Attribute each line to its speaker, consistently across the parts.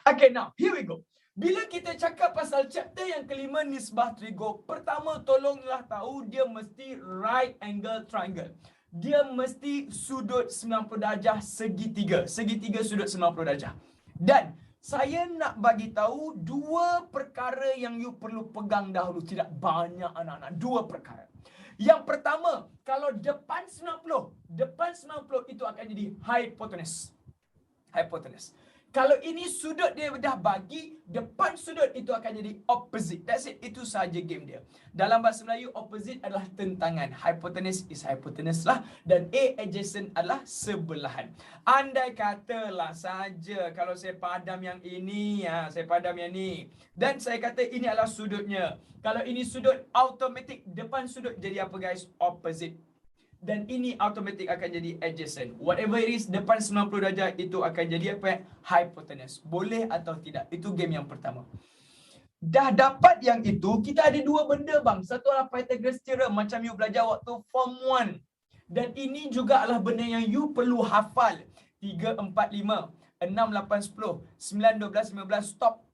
Speaker 1: Okay, now here we go. Bila kita cakap pasal chapter yang kelima nisbah trigo, pertama tolonglah tahu dia mesti right angle triangle. Dia mesti sudut 90 darjah segitiga. Segitiga sudut 90 darjah. Dan saya nak bagi tahu dua perkara yang you perlu pegang dahulu. Tidak banyak anak-anak. Dua perkara. Yang pertama, kalau depan 90 itu akan jadi hypotenuse. Hypotenuse. Kalau ini sudut dia dah bagi, depan sudut itu akan jadi opposite. That's it. Itu sahaja game dia. Dalam bahasa Melayu, opposite adalah tentangan. Hypotenuse is hypotenuse lah. Dan A adjacent adalah sebelahan. Andai katalah saja kalau saya padam yang ini, saya padam yang ni. Dan saya kata ini adalah sudutnya. Kalau ini sudut, automatic depan sudut jadi apa guys? Opposite. Dan ini automatic akan jadi adjacent. Whatever it is, depan 90 darjah itu akan jadi apa? Hypotenuse. Boleh atau tidak? Itu game yang pertama. Dah dapat yang itu, kita ada dua benda bang. Satu adalah Pythagoras theorem macam you belajar waktu form 1. Dan ini juga adalah benda yang you perlu hafal. 3, 4, 5, 6, 8, 10, 9, 12, 15, stop.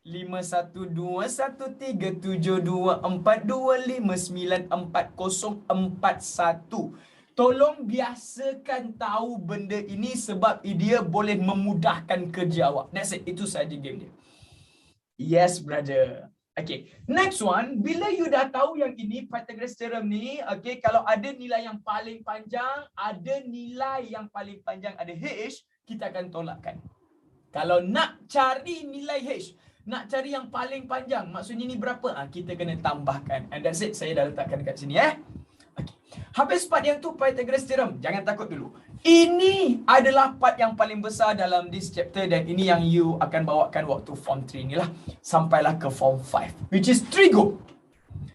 Speaker 1: 5, 1, 2, 1, 3, 7, 2, 4, 2, 5, 9, 4, 0, 4, 1. Tolong biasakan tahu benda ini sebab dia boleh memudahkan kerja awak. That's it. Itu sahaja game dia. Yes, brother. Okay. Next one. Bila you dah tahu yang ini, Pythagoras theorem ni, okay, kalau ada nilai yang paling panjang, ada H, kita akan tolakkan. Kalau nak cari nilai H, nak cari yang paling panjang, maksudnya ni berapa? Kita kena tambahkan. And that's it. Saya dah letakkan dekat sini. Okay. Habis part yang tu Pythagoras theorem. Jangan takut dulu. Ini adalah part yang paling besar dalam this chapter dan ini yang you akan bawakan waktu form 3 ni lah. Sampailah ke form 5. Which is trigo.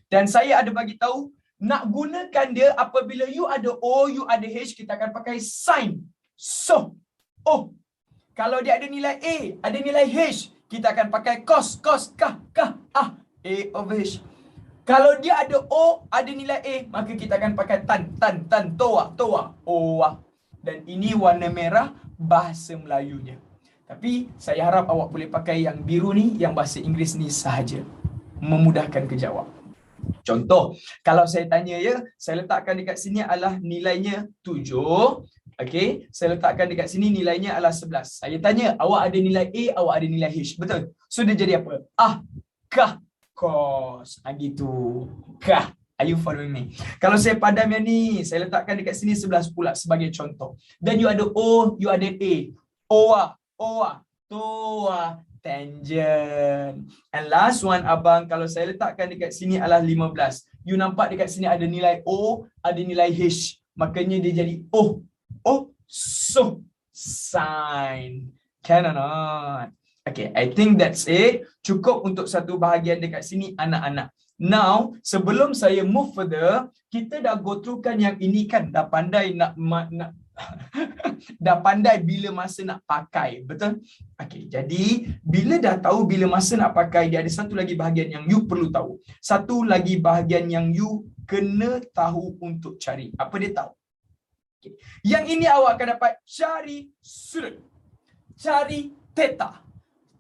Speaker 1: Dan saya ada bagi tahu, nak gunakan dia apabila you ada O, you ada H, kita akan pakai sin. So, kalau dia ada nilai A, ada nilai H, kita akan pakai cos, kah, A over H. Kalau dia ada O, ada nilai A, maka kita akan pakai tan, toa. Dan ini warna merah bahasa Melayunya. Tapi saya harap awak boleh pakai yang biru ni, yang bahasa Inggeris ni sahaja. Memudahkan kerja awak. Contoh, kalau saya tanya saya letakkan dekat sini adalah nilainya 7. Okey, saya letakkan dekat sini nilainya adalah 11. Saya tanya, awak ada nilai A, awak ada nilai H. Betul? So dia jadi apa? Kah, cos. Gitu. Kah. Are you following me? Kalau saya padam yang ni, saya letakkan dekat sini 11 pula sebagai contoh. Dan you ada O, you ada A. Oa, toa, tangent. And last one abang, kalau saya letakkan dekat sini adalah 15. You nampak dekat sini ada nilai O, ada nilai H. Makanya dia jadi so sin. Can or not? Okay, I think that's it. Cukup untuk satu bahagian dekat sini anak-anak. Now, sebelum saya move further, kita dah go through kan yang ini kan, dah pandai nak dah pandai bila masa nak pakai, betul? Okay, jadi bila dah tahu bila masa nak pakai, dia ada satu lagi bahagian yang you perlu tahu. Satu lagi bahagian yang you kena tahu untuk cari. Apa dia tahu? Okay. Yang ini awak akan dapat cari sudut. Cari theta.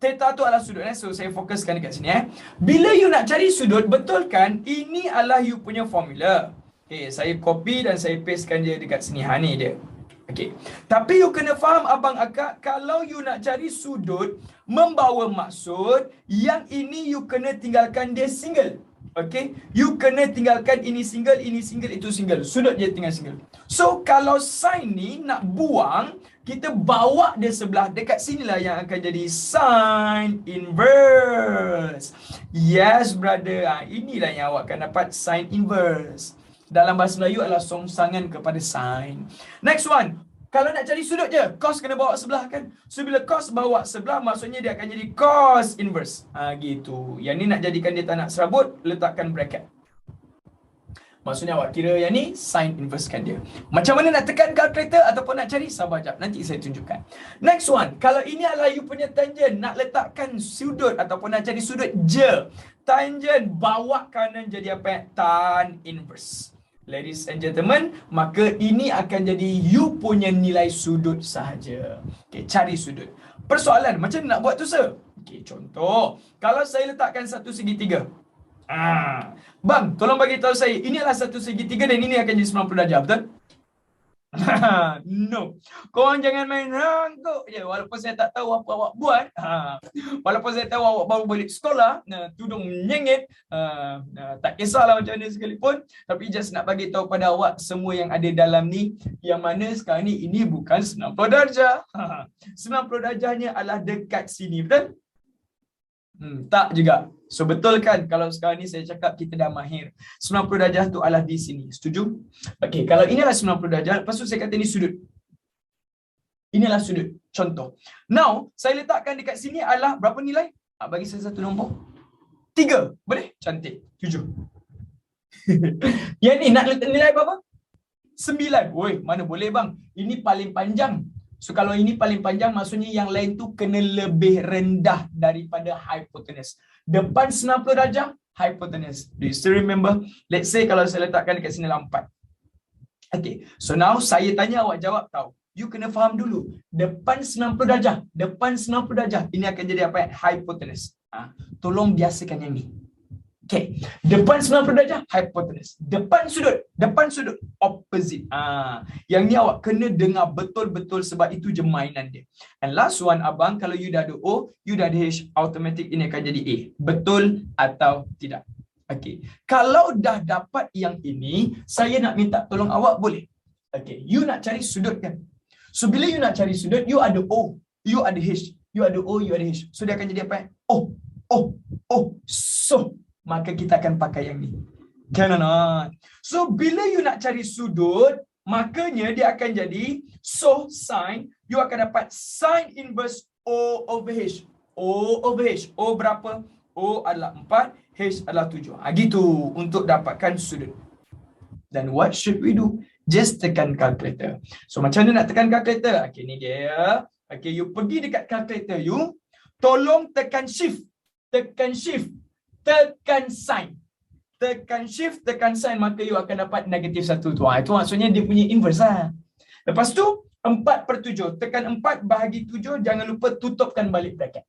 Speaker 1: Theta tu adalah sudut. So saya fokuskan dekat sini. Bila you nak cari sudut, betul kan? Ini adalah you punya formula. Okay, saya copy dan saya pastekan dia dekat sini. Ni dia. Okay. Tapi you kena faham abang akak, kalau you nak cari sudut membawa maksud, yang ini you kena tinggalkan dia single. Okay, you kena tinggalkan ini single, itu single. Sudut je tinggal single. So kalau sin ni nak buang, kita bawa dia sebelah. Dekat sinilah yang akan jadi sin inverse. Yes brother, inilah yang awak akan dapat sin inverse. Dalam bahasa Melayu adalah songsangan kepada sin. Next one. Kalau nak cari sudut je, cos kena bawa sebelah kan. So bila cos bawa sebelah, maksudnya dia akan jadi cos inverse. Gitu. Yang ni nak jadikan dia tak nak serabut, letakkan bracket. Maksudnya awak kira yang ni sin inverse kan dia. Macam mana nak tekan calculator ataupun nak cari, sabar jap, nanti saya tunjukkan. Next one, kalau ini adalah you punya tangent, nak letakkan sudut ataupun nak cari sudut je. Tangent bawa kanan jadi apa? Tan inverse. Ladies and gentlemen, maka ini akan jadi you punya nilai sudut sahaja. Okay, cari sudut. Persoalan, macam mana nak buat tu, sir? Okey, contoh. Kalau saya letakkan satu segitiga. Bang, tolong bagi tahu saya, inilah satu segitiga dan ini akan jadi 90 darjah, betul? No. Korang jangan main rangkuk je. Walaupun saya tak tahu apa awak buat. Walaupun saya tahu awak baru balik sekolah. Tudung menyengit. Tak kisahlah macam mana sekalipun. Tapi just nak bagi tahu pada awak semua yang ada dalam ni. Yang mana sekarang ni ini bukan 90 darjah. 90 darjahnya adalah dekat sini. Betul? Tak juga. So betul kan kalau sekarang ni saya cakap kita dah mahir. 90 darjah tu adalah di sini. Setuju? Okey, kalau inilah 90 darjah, lepas tu saya kata ini sudut. Inilah sudut. Contoh. Now, saya letakkan dekat sini adalah berapa nilai? Bagi saya satu nombor. 3. Boleh? Cantik. 7. Yang ni nak letak nilai berapa? 9. Woi, mana boleh bang? Ini paling panjang. So kalau ini paling panjang, maksudnya yang lain tu kena lebih rendah daripada hypotenuse. Depan 90 darjah, hypotenuse. Do you still remember? Let's say kalau saya letakkan dekat sini 4. Okay. So now saya tanya awak jawab tahu. You kena faham dulu. Depan 90 darjah. Depan 90 darjah. Ini akan jadi apa? Hypotenuse. Tolong biasakan yang ni. Okay. Depan 90 darjah, hypotenuse. Depan sudut, opposite. Yang ni awak kena dengar betul-betul sebab itu je mainan dia. And last one, abang, kalau you dah ada O, you dah ada H, automatic ini akan jadi A. Betul atau tidak? Okay. Kalau dah dapat yang ini, saya nak minta tolong awak boleh? Okay. You nak cari sudut kan? So, bila you nak cari sudut, you ada O, you ada H. You ada O, you ada H. So, dia akan jadi apa? So, maka kita akan pakai yang ni. Can or not? So, bila you nak cari sudut, makanya dia akan jadi so sin, you akan dapat sin inverse O over H. O over H. O berapa? O adalah 4, H adalah 7. Gitu untuk dapatkan sudut. Dan what should we do? Just tekan calculator. So, macam mana nak tekan calculator? Okay, ni dia. Okay, you pergi dekat calculator you. Tolong tekan shift. Tekan shift. Tekan sign. Tekan shift, tekan sign, maka you akan dapat negatif 1 tu. Itu maksudnya dia punya inverse lah. Lepas tu, 4/7. Tekan 4 bahagi 7, jangan lupa tutupkan balik bracket.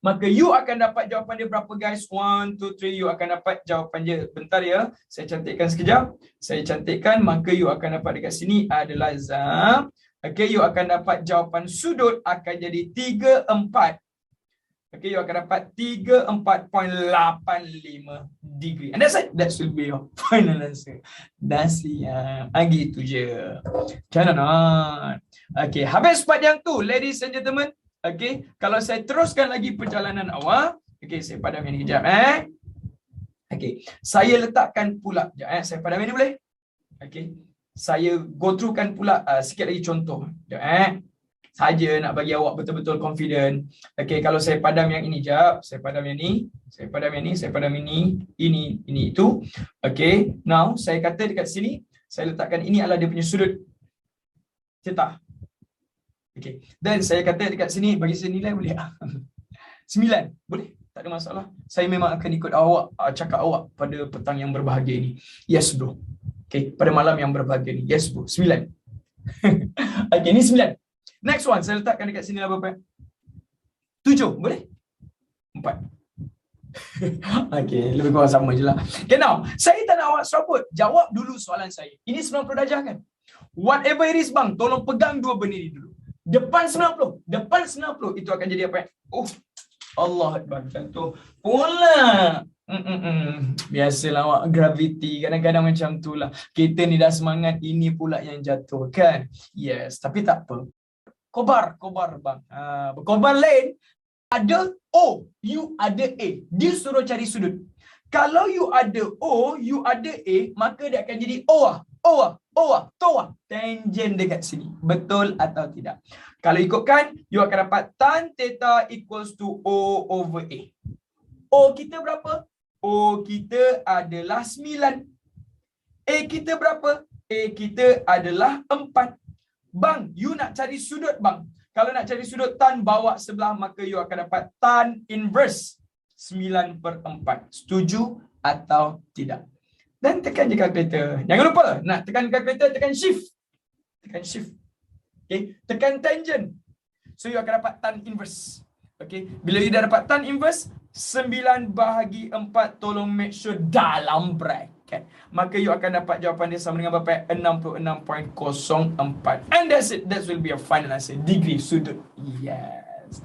Speaker 1: Maka you akan dapat jawapan dia berapa guys? 1, 2, 3. You akan dapat jawapan dia. Bentar ya. Saya cantikkan sekejap. Saya cantikkan. Maka you akan dapat dekat sini adalah Zam. Okay, you akan dapat jawapan sudut akan jadi 3/4. Okay, you akan dapat 34.85 degree. And that's it. That should be your final answer. Dah siap. Gitu je. Can or not? Okay, habis part yang tu, ladies and gentlemen. Okay, kalau saya teruskan lagi perjalanan awak. Okay, saya padam yang ni kejap. Okay, saya letakkan pula. Sekejap, saya padam yang ni boleh? Okay, saya go throughkan pula sikit lagi contoh. Sekejap, saja nak bagi awak betul-betul confident. Okay, kalau saya padam yang ini jap, saya padam yang ni, saya padam yang ni, saya padam ini, ini itu. Okay, now saya kata dekat sini, saya letakkan ini adalah dia punya sudut theta. Okay, dan saya kata dekat sini bagi saya nilai boleh? 9, boleh? Tak ada masalah. Saya memang akan ikut awak, cakap awak pada petang yang berbahagia ini. Yes bro. Okay, pada malam yang berbahagia ini. Yes bro, 9. Okay, ni 9. Next one, saya letakkan dekat sini lah berapa? 7, boleh? 4. Okay, lebih kurang sama je lah. Okay, now, saya tak nak awak serabut. Jawab dulu soalan saya. Ini 90 darjah kan? Whatever it is bang, tolong pegang dua benda ni dulu. Depan 90. Depan 90, itu akan jadi apa? Oh, Allah Akbar. Jatuh pula. Biasalah awak, gravity kadang-kadang macam tu lah. Kita ni dah semangat, ini pula yang jatuh kan? Yes, tapi tak apa. Kobar bang. Berkobar lain, ada O, you ada A. Dia suruh cari sudut. Kalau you ada O, you ada A, maka dia akan jadi toa. Tangent dekat sini. Betul atau tidak? Kalau ikutkan, you akan dapat tan theta equals to O over A. O kita berapa? O kita adalah 9. A kita berapa? A kita adalah 4. Bang, you nak cari sudut bang. Kalau nak cari sudut tan bawa sebelah, maka you akan dapat tan inverse 9/4. Setuju atau tidak? Dan tekan je calculator. Jangan lupa, nak tekan calculator, tekan shift. Tekan shift. Okay, tekan tangent. So you akan dapat tan inverse. Okay, bila you dah dapat tan inverse, 9/4 tolong make sure dalam bracket. Maka you akan dapat jawapan dia sama dengan berapa? 66.04. And that's it. That will be a final answer. Degree sudut. Yes.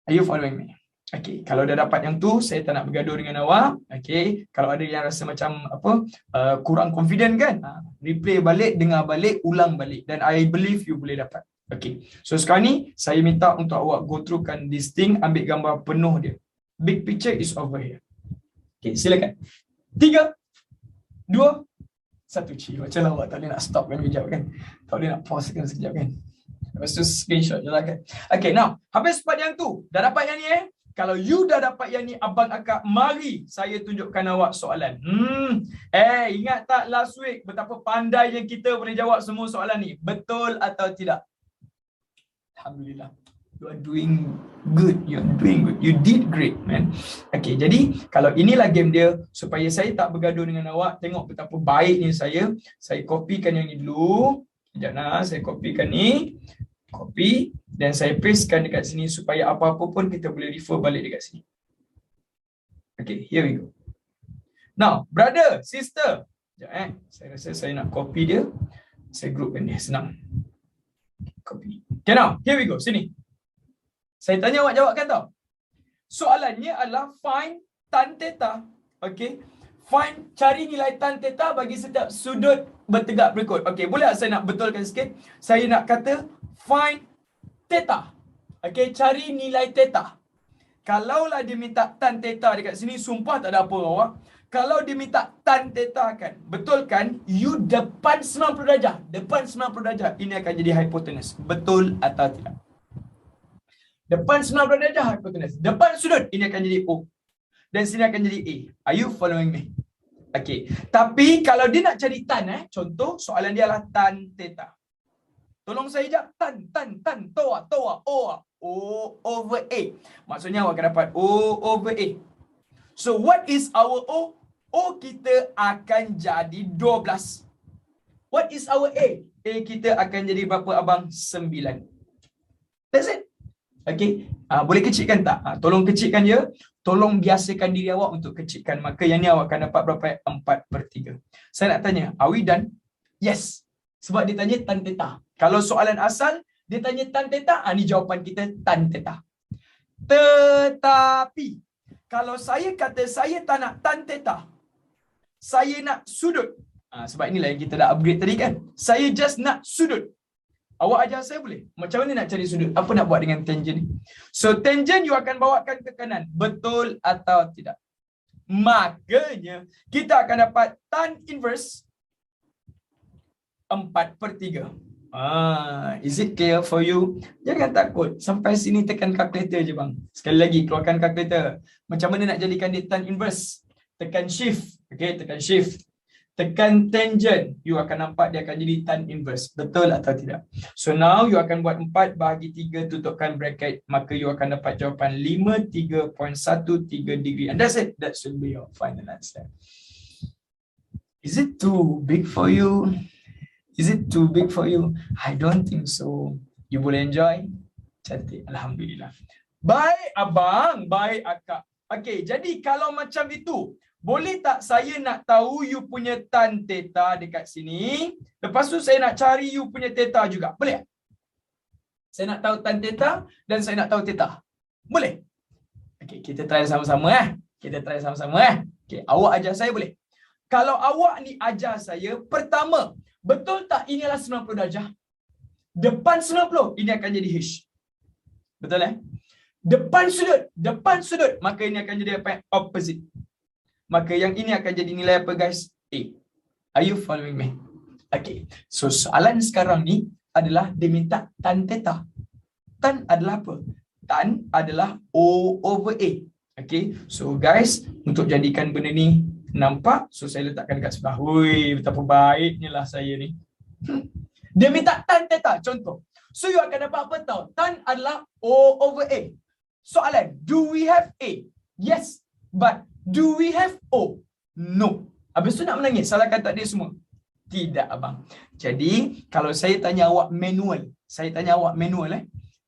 Speaker 1: Are you following me? Okay, kalau dah dapat yang tu, saya tak nak bergaduh dengan awak. Okay, kalau ada yang rasa macam kurang confident kan, replay balik, dengar balik, ulang balik, dan I believe you boleh dapat. Okay, so sekarang ni saya minta untuk awak go through kan this thing, ambil gambar penuh dia. Big picture is over here. Okay, silakan. 3, 2, 1. Macam lah awak tak boleh nak stop kan sekejap kan, tak boleh nak pause kan sekejap kan. Lepas tu screenshot je lah kan. Okay, now habis part yang tu, dah dapat yang ni Kalau you dah dapat yang ni, abang akak, mari saya tunjukkan awak soalan. Ingat tak last week betapa pandainya kita boleh jawab semua soalan ni? Betul atau tidak? Alhamdulillah. You are doing good. You are doing good. You did great, man. Okay, jadi kalau inilah game dia, supaya saya tak bergaduh dengan awak, tengok betapa baiknya saya kopikan yang ni dulu. Sekejap nak, saya kopikan ni. Copy. Dan saya pastekan dekat sini supaya apa-apa pun kita boleh refer balik dekat sini. Okay, here we go. Now, brother, sister. Sekejap saya rasa saya nak copy dia. Saya groupkan dia, senang. Copy. Okay, now, here we go. Sini. Saya tanya awak jawabkan tau. Soalannya adalah find tan theta. Okay. Find, cari nilai tan theta bagi setiap sudut bertegak berikut. Okay, boleh tak saya nak betulkan sikit? Saya nak kata find theta. Okay, cari nilai theta. Kalaulah dia minta tan theta dekat sini, sumpah tak ada apa awak. Kalau dia minta tan theta kan, betul kan? You depan 90 darjah. Depan 90 darjah, ini akan jadi hypotenuse. Betul atau tidak? Depan 90 darjah hypotenuse. Depan sudut, ini akan jadi O. Dan sini akan jadi A. Are you following me? Okay. Tapi kalau dia nak cari tan, contoh soalan dia adalah tan theta. Tolong saya jap. Tan. Toa. O over A. Maksudnya awak akan dapat O over A. So what is our O? O kita akan jadi 12. What is our A? A kita akan jadi berapa abang? 9. That's it. Okay. Boleh kecilkan tak? Tolong kecilkan dia. Tolong biasakan diri awak untuk kecilkan. Maka yang ni awak akan dapat berapa? 4/3. Saya nak tanya, are we done? Yes. Sebab dia tanya tan theta. Kalau soalan asal, dia tanya tan theta, ni jawapan kita tan theta. Tetapi, kalau saya kata saya tak nak tan theta, saya nak sudut. Sebab inilah yang kita dah upgrade tadi kan. Saya just nak sudut. Awak ajar saya boleh? Macam mana nak cari sudut? Apa nak buat dengan tangent ni? So, tangent you akan bawakan ke kanan. Betul atau tidak? Makanya, kita akan dapat tan inverse 4/3. Is it clear for you? Jangan takut. Sampai sini tekan calculator je bang. Sekali lagi, keluarkan calculator. Macam mana nak jadikan dia tan inverse? Tekan shift. Okay, tekan shift. Tekan tangent, you akan nampak dia akan jadi tan inverse. Betul atau tidak? So now you akan buat 4/3, tutupkan bracket, maka you akan dapat jawapan 53.13 degree. And that's it. That should be your final answer. Is it too big for you? Is it too big for you? I don't think so. You boleh enjoy? Cantik. Alhamdulillah. Baik abang, baik akak. Okay, jadi kalau macam itu, boleh tak saya nak tahu you punya tan theta dekat sini? Lepas tu saya nak cari you punya theta juga. Boleh? Saya nak tahu tan theta dan saya nak tahu theta. Boleh? Okay, kita try sama-sama Kita try sama-sama Okay, awak ajar saya boleh? Kalau awak ni ajar saya, pertama, betul tak ini adalah 90 darjah? Depan 90, ini akan jadi H. Betul Depan sudut, maka ini akan jadi apa? Opposite. Maka yang ini akan jadi nilai apa guys? A. Are you following me? Okay. So soalan sekarang ni adalah dia minta tan theta. Tan adalah apa? Tan adalah O over A. Okay. So guys, untuk jadikan benda ni nampak, so saya letakkan dekat sebelah. Hui, betapa baiknya lah saya ni. Dia minta tan theta, contoh. So you akan dapat apa tau? Tan adalah O over A. Soalan, do we have A? Yes, but do we have O? No. Habis tu nak menangis, salahkan tak dia semua? Tidak abang. Jadi, kalau saya tanya awak manual,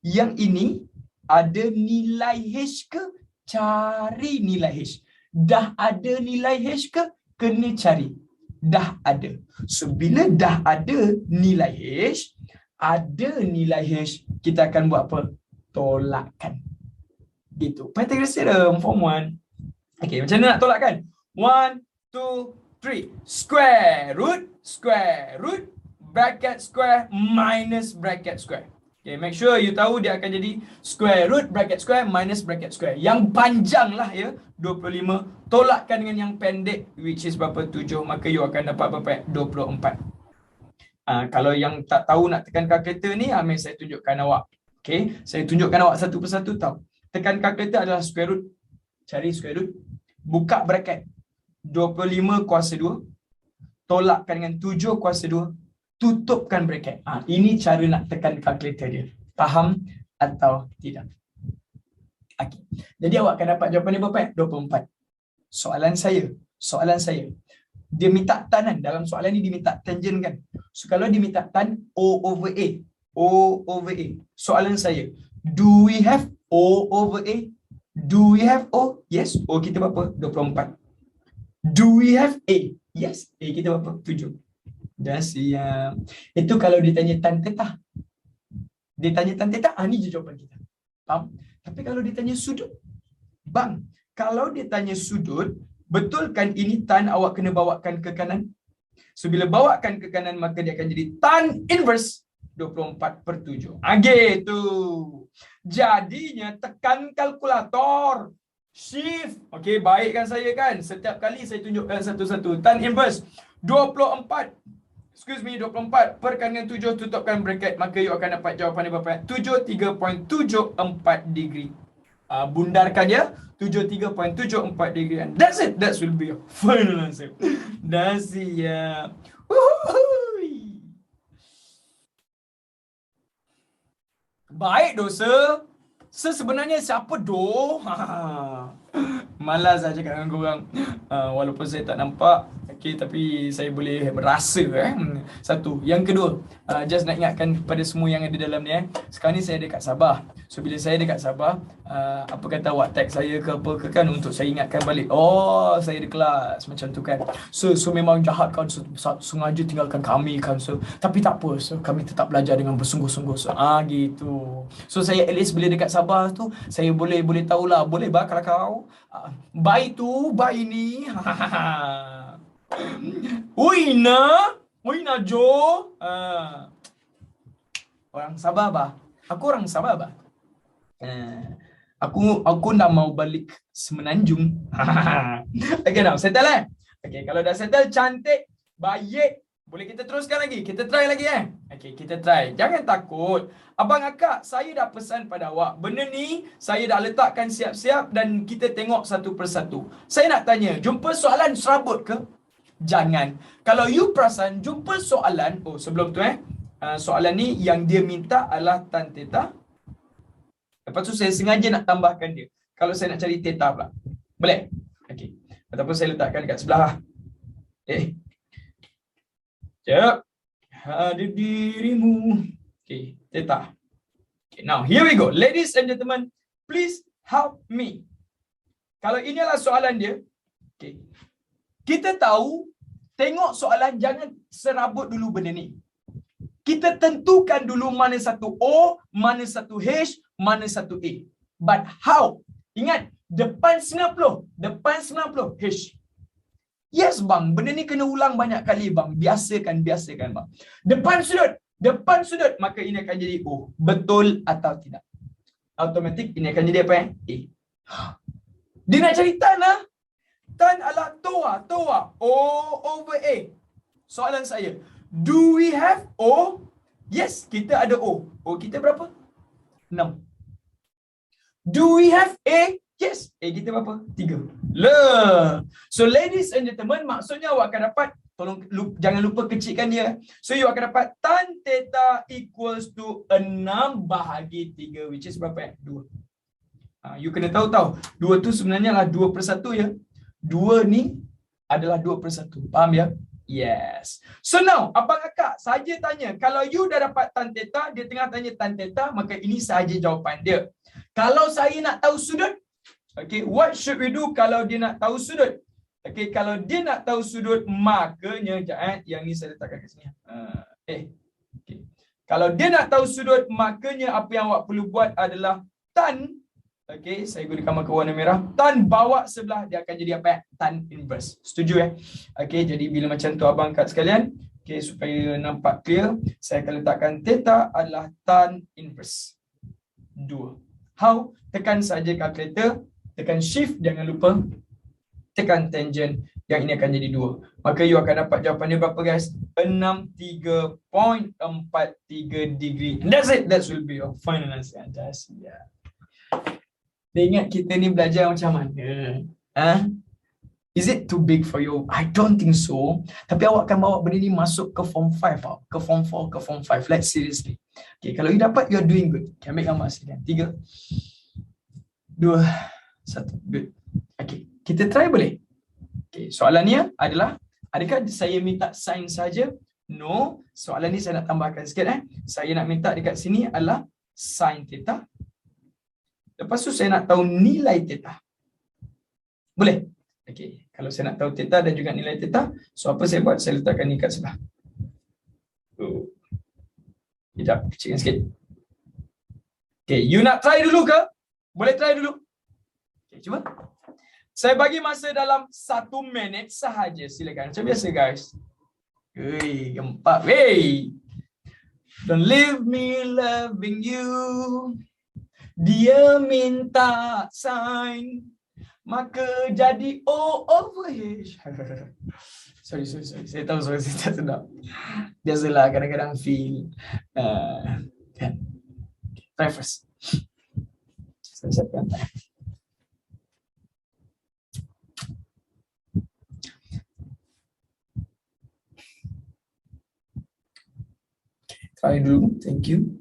Speaker 1: Yang ini ada nilai H ke? Cari nilai H. Dah ada nilai H ke? Kena cari. Dah ada. So, bila dah ada nilai H, kita akan buat apa? Tolakkan. Gitu. Pythagoras theorem, form 1. Okay, macam mana nak tolakkan? 1, 2, 3. Square root, bracket square minus bracket square. Okay, make sure you tahu dia akan jadi square root bracket square minus bracket square. Yang panjang lah ya, 25. Tolakkan dengan yang pendek, which is berapa? 7. Maka you akan dapat berapa? 24. Kalau yang tak tahu nak tekan kalkulator ni, ambil saya tunjukkan awak. Okay, saya tunjukkan awak satu persatu tahu. Tekan kalkulator adalah square root. Cari square root. Buka bracket. 25 kuasa 2. Tolakkan dengan 7 kuasa 2. Tutupkan bracket. Ini cara nak tekan kalkulator dia. Faham atau tidak? Okay. Jadi awak akan dapat jawapan dia berapa? 24. Soalan saya. Dia minta tan kan? Dalam soalan ni dia minta tangent kan? So kalau dia minta tan, O over A. Soalan saya, do we have O over A? Do we have O? Yes. O kita berapa? 24. Do we have A? Yes. A kita berapa? 7. Dah siap. Itu kalau dia tanya tan theta. Dia tanya tan theta, ni je jawapan kita. Faham? Tapi kalau dia tanya sudut, bang, kalau dia tanya sudut, betul kan ini tan awak kena bawakan ke kanan? So bila bawakan ke kanan, maka dia akan jadi tan inverse 24/7. Gitu. Jadinya tekan kalkulator. Shift. Okey, baikkan saya kan. Setiap kali saya tunjukkan satu-satu. Tan inverse 24. 24 perkan dengan 7, tutupkan bracket, maka you akan dapat jawapan dia berapa? 73.74 degree. Bundarkan dia 73.74 degree. And that's it. That will be your final answer. Dah siap. Baik dosa. Sebenarnya siapa doh? Malas saya cakap dengan korang. Walaupun saya tak nampak. Okay, tapi saya boleh merasa satu. Yang kedua, just nak ingatkan kepada semua yang ada dalam ni sekarang ni saya dekat Sabah. So bila saya dekat Sabah, apa kata awak tag saya ke apa ke kan, untuk saya ingatkan balik. Oh, saya di kelas macam tu kan. So memang jahat kan, sengaja tinggalkan kami kan. So tapi tak apa. So kami tetap belajar dengan bersungguh-sungguh. So gitu. So saya at least bila dekat Sabah tu, saya boleh tahulah, boleh bah kalau kau bayi tu, bayi ni. Uina Jo. Orang Sabah bah. Aku orang Sabah bah. Aku nak mau balik Semenanjung. Okay, now settle Okay, kalau dah settle cantik, baik, boleh kita teruskan lagi. Kita try lagi Okay, kita try. Jangan takut. Abang akak, saya dah pesan pada awak. Benda ni saya dah letakkan siap-siap dan kita tengok satu persatu. Saya nak tanya, jumpa soalan serabut ke? Jangan. Kalau you perasan jumpa soalan, sebelum tu soalan ni yang dia minta adalah tan theta. Lepas tu saya sengaja nak tambahkan dia. Kalau saya nak cari theta pula. Boleh? Okey. Ataupun saya letakkan dekat sebelah. Sekejap. Hadir dirimu. Okey, theta. Okay, now here we go. Ladies and gentlemen, please help me. Kalau ini adalah soalan dia. Okey. Kita tahu, tengok soalan, jangan serabut dulu benda ni. Kita tentukan dulu mana satu O, mana satu H, mana satu A. But how? Ingat, depan 90 H. Yes bang, benda ni kena ulang banyak kali bang. Biasakan bang. Depan sudut, maka ini akan jadi O. Betul atau tidak? Automatik ini akan jadi apa A. Dia nak cari tan lah. Tan adalah toa. O over A. Soalan saya, do we have O? Yes, kita ada O. O kita berapa? 6. Do we have A? Yes. A kita berapa? 3. So ladies and gentlemen, maksudnya awak akan dapat, tolong jangan lupa kecilkan dia. So you akan dapat tan theta equals to 6 bahagi 3, which is berapa 2. You kena tahu. 2 tu sebenarnya lah 2/1 ya. 2 ni adalah 2/1. Faham ya? Yes. So now, abang kakak saja tanya, kalau you dah dapat tan theta, dia tengah tanya tan theta, maka ini sahaja jawapan dia. Kalau saya nak tahu sudut, okay, what should we do kalau dia nak tahu sudut? Okay, kalau dia nak tahu sudut, makanya, yang ni saya letakkan kat sini. Okay. Kalau dia nak tahu sudut, makanya apa yang awak perlu buat adalah tan. Okay, saya gunakan marker warna merah. Tan bawa sebelah, dia akan jadi apa? Tan inverse. Setuju Okay, jadi bila macam tu abang kat sekalian, okay, supaya nampak clear, saya akan letakkan theta adalah tan inverse 2. How? Tekan saja kalkulator, tekan shift, jangan lupa tekan tangent, yang ini akan jadi 2. Maka you akan dapat jawapan dia berapa guys? 63.43 degree. And that's it. That will be your final answer. Yeah. Dia ingat kita ni belajar macam mana? Is it too big for you? I don't think so. Tapi awak akan bawa benda ni masuk ke form 5 tau. Ke form 4, ke form 5. Let's seriously. Okay, kalau you dapat, you are doing good. Okay, ambil gambar sekalian. 3, 2, 1. Good. Okay, kita try boleh? Okay, soalannya adalah, adakah saya minta sign saja? No. Soalan ni saya nak tambahkan sikit. Saya nak minta dekat sini adalah sin theta. Lepas tu saya nak tahu nilai theta. Boleh? Okay. Kalau saya nak tahu theta dan juga nilai theta, so apa saya buat? Saya letakkan ni kat sebelah. Sekejap, kecilkan sikit. Okay, you nak try dulu ke? Boleh try dulu? Okay, cuba. Saya bagi masa dalam 1 minit sahaja. Silakan. Macam biasa guys. Gempak. Don't leave me loving you. Dia minta sign, maka jadi O over H. Sorry. Saya tahu suara saya tak sedap. Biasalah kadang-kadang feel. Try first. Saya siapkan. Try dulu. Thank you.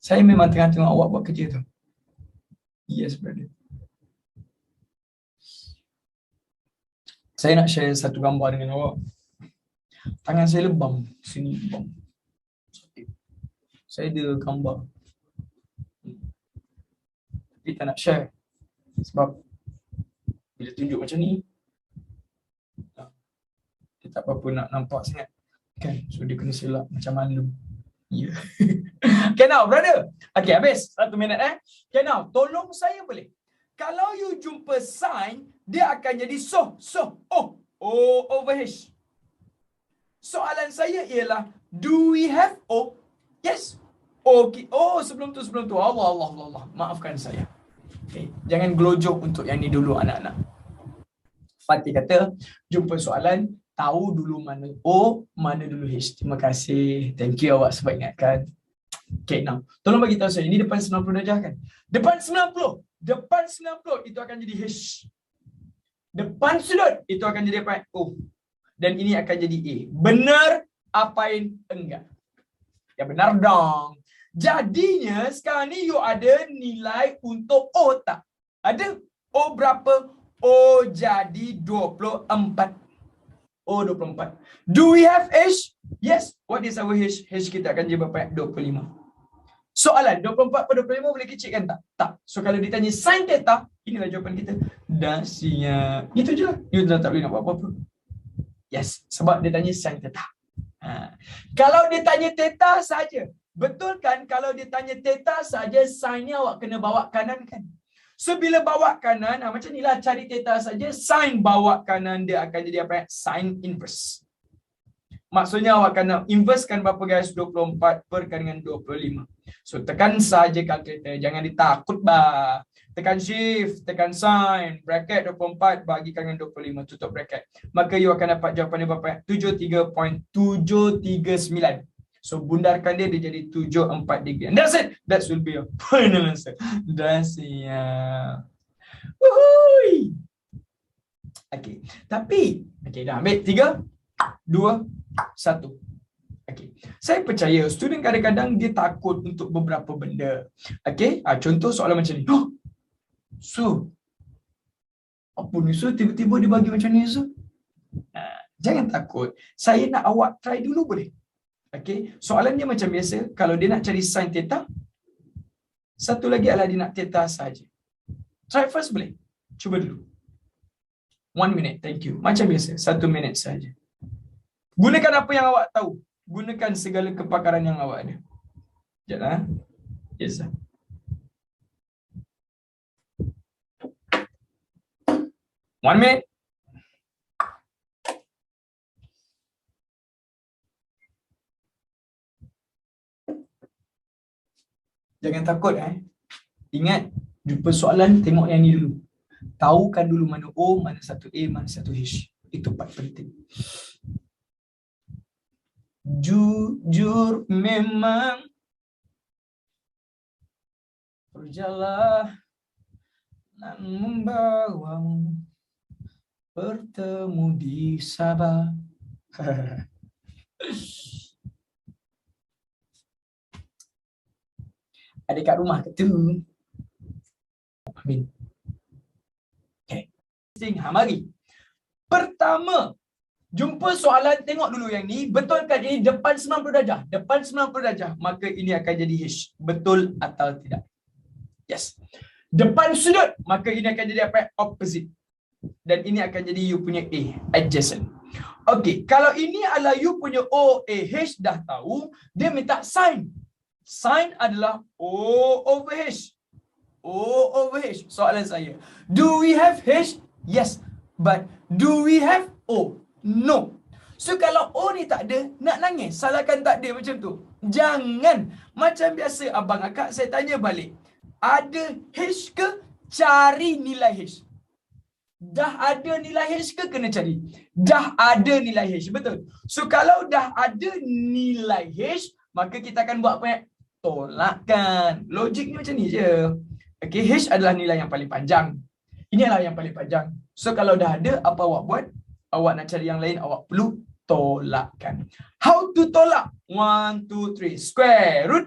Speaker 1: Saya memang tengah tengok awak buat kerja tu. Yes, brother. Saya nak share satu gambar dengan awak. Tangan saya lebam. Sini lebam. Saya ada gambar. Tapi tak nak share. Sebab bila tunjuk macam ni, dia tak apa-apa nak nampak sangat. Kan? So dia kena selak macam malu. Yeah. Okay now, brother. Okay, habis 1 minit Okay now, tolong saya boleh. Kalau you jumpa sign, dia akan jadi O over H. Soalan saya ialah, do we have O? Yes. Okay. Oh, sebelum tu. Allah. Maafkan saya. Okay. Jangan gelojok untuk yang ni dulu anak-anak. Fatih kata, jumpa soalan, tahu dulu mana O, mana dulu H. Terima kasih. Thank you awak sebab ingatkan. Okay, now. Tolong bagi tahu saya, ini depan 90 darjah kan? Depan 90 itu akan jadi H. Depan sudut itu akan jadi apa? O. Dan ini akan jadi A. Benar apain enggak? Ya benar dong. Jadinya sekarang ni you ada nilai untuk O tak? Ada. O berapa? O jadi 24. O 24. Do we have H? Yes. What is our H? H kita akan jadi berapa? 25. Soalan 24 per 25 boleh kecilkan tak? Tak. So kalau ditanya sin theta, inilah jawapan kita. Dah siap. Itu je lah. You dah tak boleh nak buat apa-apa. Yes. Sebab dia tanya sin theta. Kalau dia tanya theta saja, betul kan? Kalau dia tanya theta saja, sin-nya awak kena bawa kanan kan? So bila bawa kanan, macam inilah cari theta saja, sin bawa kanan dia akan jadi apa? Sin inverse. Maksudnya awak kena inversekan berapa guys? 24 per dengan 25. So tekan saja kalkulator, jangan ditakut bah. Tekan shift, tekan sin, bracket 24 bagikan dengan 25, tutup bracket. Maka you akan dapat jawapannya berapa? 73.739. So bundarkan dia jadi 74 degree. And that's it. That will be your final answer. Dah siap. Wuhui. Okay. Tapi, okay dah ambil 3, 2, 1. Okay. Saya percaya student kadang-kadang dia takut untuk beberapa benda. Okay. Contoh soalan macam ni. So, apa ni so? Tiba-tiba dia bagi macam ni so? Jangan takut. Saya nak awak try dulu boleh? Okey, soalan dia macam biasa. Kalau dia nak cari sin theta, satu lagi adalah dia nak theta saja. Try first boleh? Cuba dulu. 1 minute, thank you. Macam biasa, 1 minit saja. Gunakan apa yang awak tahu. Gunakan segala kepakaran yang awak ada. Sekejap. Yes. 1 minute. Jangan takut Ingat, jumpa soalan tengok yang ni dulu. Tahukan dulu mana O, mana satu A, mana satu H. Itu part penting. Jujur memang perjalanan membawamu bertemu di Sabah. Ada kat rumah ke tu? Amin. Okay. Mari. Pertama, jumpa soalan, tengok dulu yang ni. Betulkah ini depan 90 darjah? Depan 90 darjah. Maka ini akan jadi H. Betul atau tidak? Yes. Depan sudut. Maka ini akan jadi apa? Opposite. Dan ini akan jadi you punya A. Adjacent. Okey. Kalau ini adalah you punya OAH, dah tahu. Dia minta sin. Sin adalah O over H. O over H. Soalan saya. Do we have H? Yes. But do we have O? No. So kalau O ni tak ada, nak nangis. Salahkan tak ada macam tu. Jangan. Macam biasa abang akak, saya tanya balik. Ada H ke? Cari nilai H. Dah ada nilai H ke? Kena cari. Dah ada nilai H. Betul. So kalau dah ada nilai H, maka kita akan buat apa? Tolakkan. Logik ni macam ni je. Okay, H adalah nilai yang paling panjang. Ini adalah yang paling panjang. So kalau dah ada, apa awak buat? Awak nak cari yang lain, awak perlu tolakkan. How to tolak? 1, 2, 3. Square root.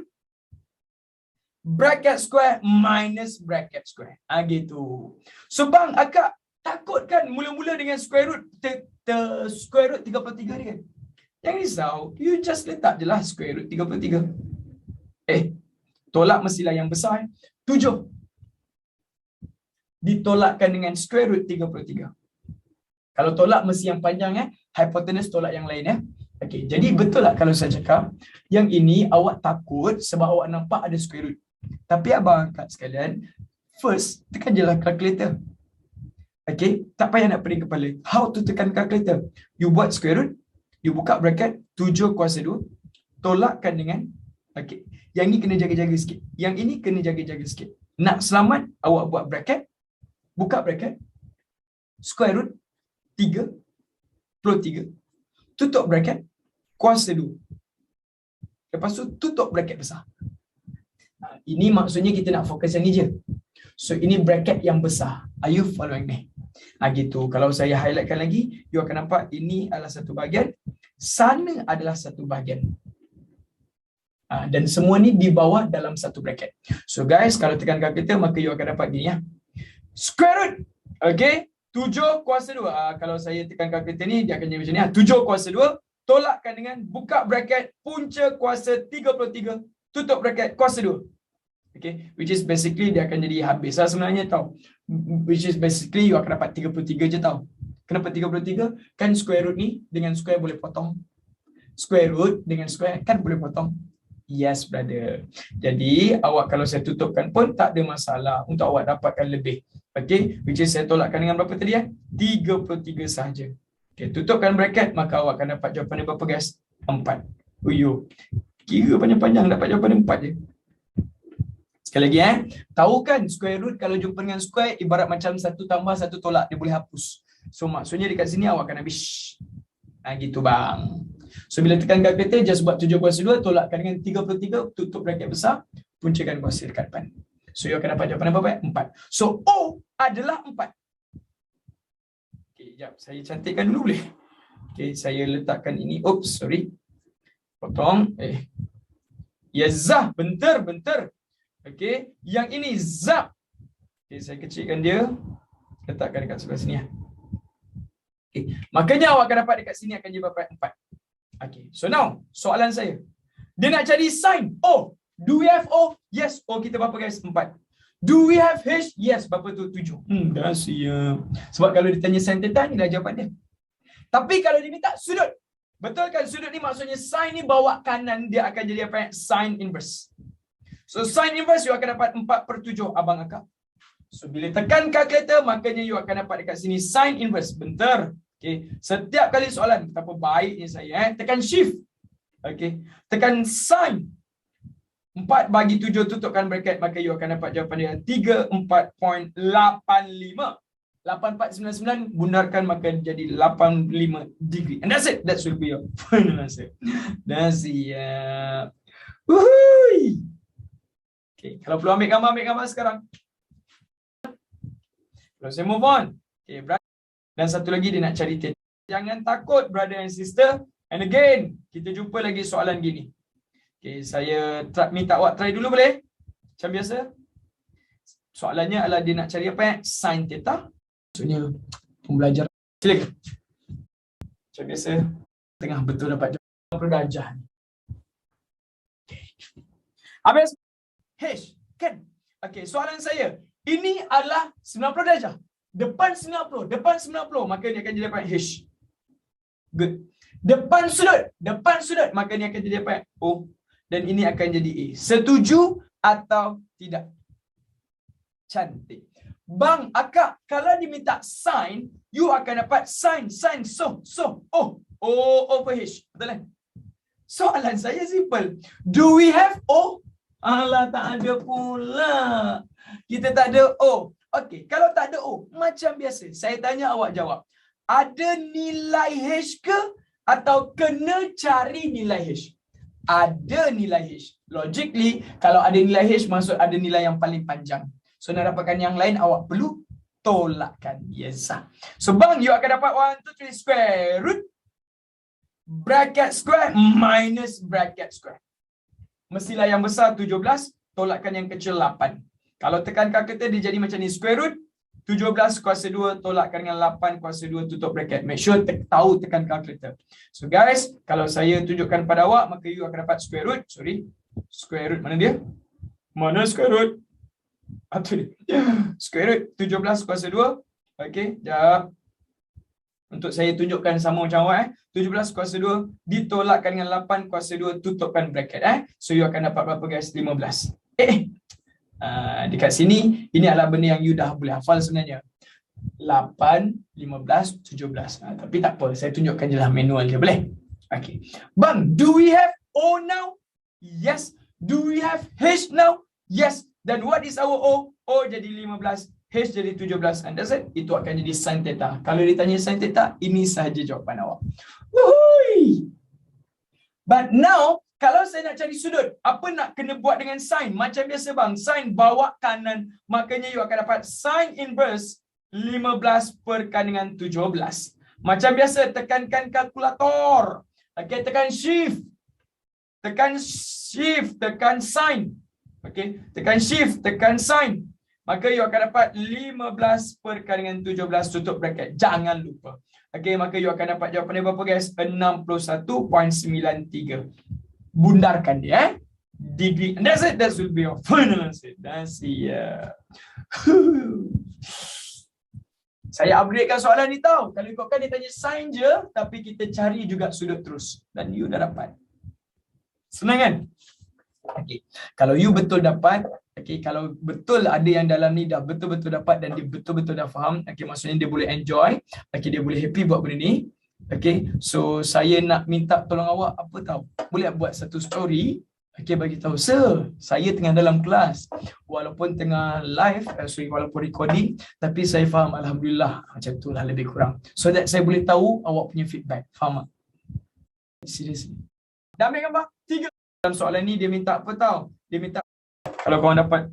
Speaker 1: Bracket square minus bracket square. Gitu. So bang, akak takut kan mula-mula dengan square root. Square root 33 ni kan? Jangan risau. You just letak je lah square root 33. Tolak mestilah yang besar. 7. Ditolakkan dengan square root 33. Kalau tolak mesti yang panjang hypotenuse tolak yang lain Okey, jadi betul lah kalau saya cakap yang ini awak takut sebab awak nampak ada square root. Tapi abang angkat sekalian, first tekan je lah calculator. Okey, tak payah nak pening kepala. How to tekan calculator? You buat square root, you buka bracket 7 kuasa 2, tolakkan dengan okey. Yang ni kena jaga-jaga sikit. Yang ini kena jaga-jaga sikit. Nak selamat, awak buat bracket, buka bracket, square root 3/3, tutup bracket, kuasa 2. Lepas tu tutup bracket besar. Ini maksudnya kita nak fokus yang ni je. So ini bracket yang besar. Are you following me? Gitu. Kalau saya highlightkan lagi, you akan nampak ini adalah satu bahagian, sana adalah satu bahagian. Dan semua ni di bawah dalam satu bracket. So guys, kalau tekan calculator maka you akan dapat gini square root. Okay, 7 kuasa 2. Kalau saya tekan kalkulator ni, dia akan jadi macam ni. 7 kuasa 2, tolakkan dengan buka bracket, punca kuasa 33, tutup bracket, kuasa 2. Okay, which is basically dia akan jadi habis lah sebenarnya tau. Which is basically you akan dapat 33 je tau. Kenapa 33? Kan square root ni dengan square boleh potong. Square root dengan square kan boleh potong. Yes, brother. Jadi, awak kalau saya tutupkan pun tak ada masalah untuk awak dapatkan lebih. Okay, which is saya tolakkan dengan berapa tadi 33 sahaja. Okay, tutupkan bracket, maka awak akan dapat jawapan dia berapa guys? 4. Uyo. Kira panjang-panjang dapat jawapan dia 4 je. Sekali lagi tahu kan square root kalau jumpa dengan square ibarat macam 1 tambah 1 tolak, dia boleh hapus. So maksudnya dekat sini awak akan habis. Gitu bang. So bila tekan calculator, just buat 7 kuasa 2, tolakkan dengan 33, tutup bracket besar, puncakan kuasa dekat depan. So you akan dapat jawapan apa? 4. So O adalah 4. Okay, sekejap. Saya cantikkan dulu boleh? Okay, saya letakkan ini. Oops, sorry. Potong. Ya zah, bentar. Okay, yang ini zah. Okay, saya kecilkan dia. Letakkan dekat sebelah sini Okay. Makanya awak akan dapat dekat sini akan jadi berapa? 4. Okay. So now, soalan saya. Dia nak cari sign O. Do we have O? Yes. O kita berapa guys? 4. Do we have H? Yes. Berapa tu? 7. Dah siap. Sebab kalau ditanya sin theta, ni dah jawapan dia. Tapi kalau dia minta sudut. Betul kan? Sudut ni maksudnya sin ni bawa kanan, dia akan jadi apa? Sin inverse. So sin inverse you akan dapat 4/7 abang akak. So bila tekan kalkulator, makanya you akan dapat dekat sini sin inverse. Bentar. Okay. Setiap kali soalan, betapa baiknya saya. Tekan shift. Okay. Tekan sin. 4 bagi 7 tutupkan bracket, maka you akan dapat jawapan dia 34.85. 8499 bundarkan maka jadi 85 degree. And that's it. That should be your final answer. Dah siap. Wuhui. Okay. Kalau perlu ambil gambar sekarang. Kalau saya move on. Okay, brother. Dan satu lagi dia nak cari theta. Jangan takut brother and sister. And again, kita jumpa lagi soalan gini. Okay, saya minta awak try dulu boleh? Macam biasa. Soalannya adalah dia nak cari apa? Sin theta. Maksudnya pembelajaran. Silakan. Macam biasa. Tengah betul dapat jawapan darjah. Okay. Habis. H. Kan? Okay, soalan saya. Ini adalah 90 darjah. Depan 90. Depan 90. Maka dia akan jadi apa? H. Good. Depan sudut. Maka dia akan jadi apa? O. Dan ini akan jadi A. Setuju atau tidak? Cantik. Bang, akak, kalau diminta sin, you akan dapat sin, so, O over H. Betul kan? Soalan saya simple. Do we have O? Alah, tak ada pula. Kita tak ada O. Okey, kalau tak ada O, macam biasa. Saya tanya awak jawab. Ada nilai H ke? Atau kena cari nilai H? Ada nilai H. Logically, kalau ada nilai H, maksud ada nilai yang paling panjang. So, nak dapatkan yang lain, awak perlu tolakkan. Yes. So, bang, you akan dapat 1, 2, 3 square root bracket square minus bracket square. Mestilah yang besar 17, tolakkan yang kecil 8. Kalau tekan kalkulator, dia jadi macam ni. Square root 17 kuasa 2 tolakkan dengan 8 kuasa 2 tutup bracket. Make sure tahu tekan kalkulator. So guys, kalau saya tunjukkan pada awak, maka you akan dapat square root. Square root mana dia? Mana square root? Apa dia? Square root 17 kuasa 2. Okey, jap. Untuk saya tunjukkan sama macam awak 17 kuasa 2 ditolakkan dengan 8 kuasa 2 tutupkan bracket So you akan dapat berapa guys? 15. Dekat sini ini adalah benda yang you dah boleh hafal sebenarnya. 8, 15, 17. Tapi tak apa, saya tunjukkan je lah manual dia, boleh? Okey. Bang, do we have O now? Yes. Do we have H now? Yes. Then what is our O? O jadi 15, H jadi 17. And that's it. Itu akan jadi sin theta. Kalau ditanya sin theta, ini sahaja jawapan awak. Wuhui. But now, kalau saya nak cari sudut, apa nak kena buat dengan sin? Macam biasa bang, sin bawa kanan. Makanya you akan dapat sin inverse 15/17. Macam biasa, tekankan kalkulator. Okay, tekan shift. Tekan sin. Okay, tekan shift, tekan sin. Maka you akan dapat 15/17 tutup bracket. Jangan lupa. Okay, maka you akan dapat jawapan dia berapa guys? 61.93. Bundarkan dia degree. And that's it. That will be your final answer. That's it. Saya upgradekan soalan ni tau. Kalau ikutkan dia tanya sin je, tapi kita cari juga sudut terus. Dan you dah dapat. Senang kan? Okay. Kalau you betul dapat, okay, kalau betul ada yang dalam ni dah betul-betul dapat dan dia betul-betul dah faham, okay, maksudnya dia boleh enjoy, okay, dia boleh happy buat benda ni. Okay, so saya nak minta tolong awak apa tahu? Boleh buat satu story, okay, bagi tahu, sir, saya tengah dalam kelas, walaupun tengah live, walaupun recording, tapi saya faham, alhamdulillah, macam tu lah lebih kurang. So that saya boleh tahu awak punya feedback, faham tak? Seriously. Dah ambil gambar? 3. Dalam soalan ni dia minta apa tahu? Dia minta kalau korang dapat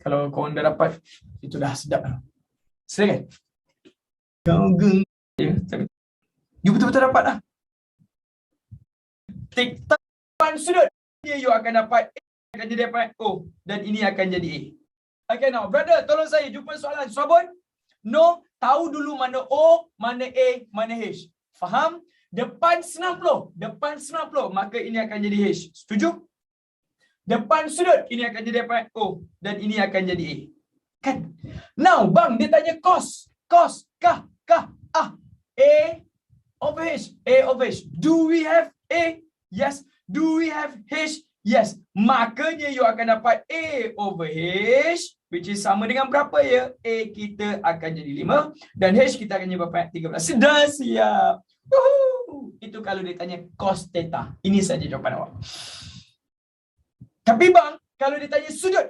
Speaker 1: kalau korang dah dapat, itu dah sedap lah. Silakan. You betul-betul dapat lah. Tekan sudut, you akan dapat A, akan jadi apa? O, dan ini akan jadi A. Okay, now brother, tolong saya jumpa soalan. Sabun? No, tahu dulu mana O, mana A, mana H. Faham? Depan 90, maka ini akan jadi H. Setuju? Depan sudut, ini akan jadi apa? O. Dan ini akan jadi A. Kan? Now, bang, dia tanya cos. Cos, kah, ah. A over H. A over H. Do we have A? Yes. Do we have H? Yes. Makanya you akan dapat A over H, which is sama dengan berapa ya? A kita akan jadi 5 dan H kita akan jadi berapa? 13. Sudah siap. Woohoo! Itu kalau dia tanya cos theta. Ini saja jawapan awak. Tapi bang, kalau dia tanya sudut.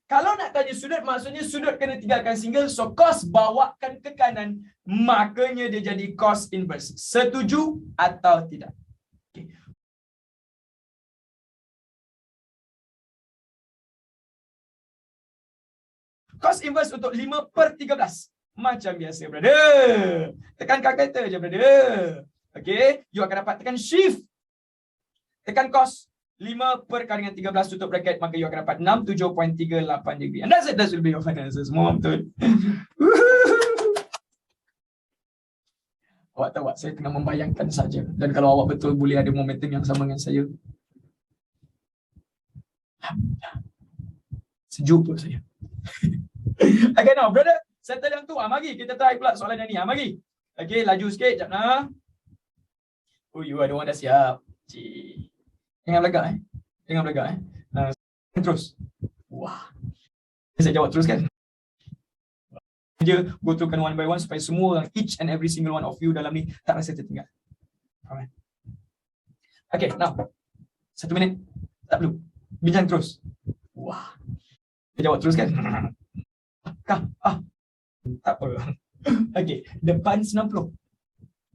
Speaker 1: Kalau nak tanya sudut, maksudnya sudut kena tinggalkan single. So cos bawakan ke kanan, makanya dia jadi cos inverse. Setuju atau tidak? Okay. Cos inverse untuk 5/13. Macam biasa, brother. Tekan calculator je, brother. Okay. You akan dapat tekan shift. Tekan cos. 5 dengan 13 tutup bracket, maka you akan dapat 67.38 degree. And that's it. That will be your final answer. Semua betul. Awak tahu, saya tengah membayangkan saja. Dan kalau awak betul boleh ada momentum yang sama dengan saya. Sejuk tu saya. Okay, now, brother. Settle yang tu. Mari kita try pula soalan yang ni. Mari. Okay, laju sikit. Sekejap nak. Oh, you ada orang dah siap. Cik. Jangan belagak Jangan belagak terus. Wah. Saya jawab terus kan. Dia go through kan one by one supaya semua orang, each and every single one of you dalam ni tak rasa tertinggal. Alright. Okay, now. 1 minit. Tak perlu. Bincang terus. Wah. Saya jawab terus kan. Tak apa. Okay. Depan 90.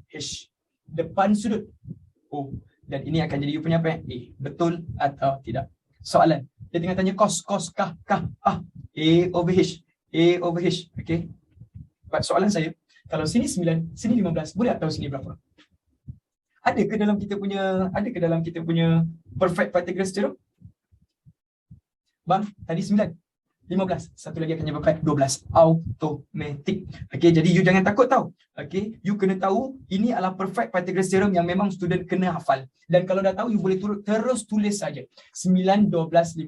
Speaker 1: H. Depan sudut. Oh. Dan ini akan jadi you punya apa? A. Betul atau tidak? Soalan. Dia tengah tanya cos, kah, ah. A over H. A over H. Okay. But soalan saya, kalau sini 9, sini 15, boleh tak tahu sini berapa? Ada ke dalam kita punya perfect Pythagoras theorem? Bang, tadi 9. 15. Satu lagi akan jadi berapa? 12. Automatic. Okay, jadi you jangan takut tau. Okay, you kena tahu ini adalah perfect Pythagoras theorem yang memang student kena hafal. Dan kalau dah tahu, you boleh terus tulis saja. 9, 12, 15.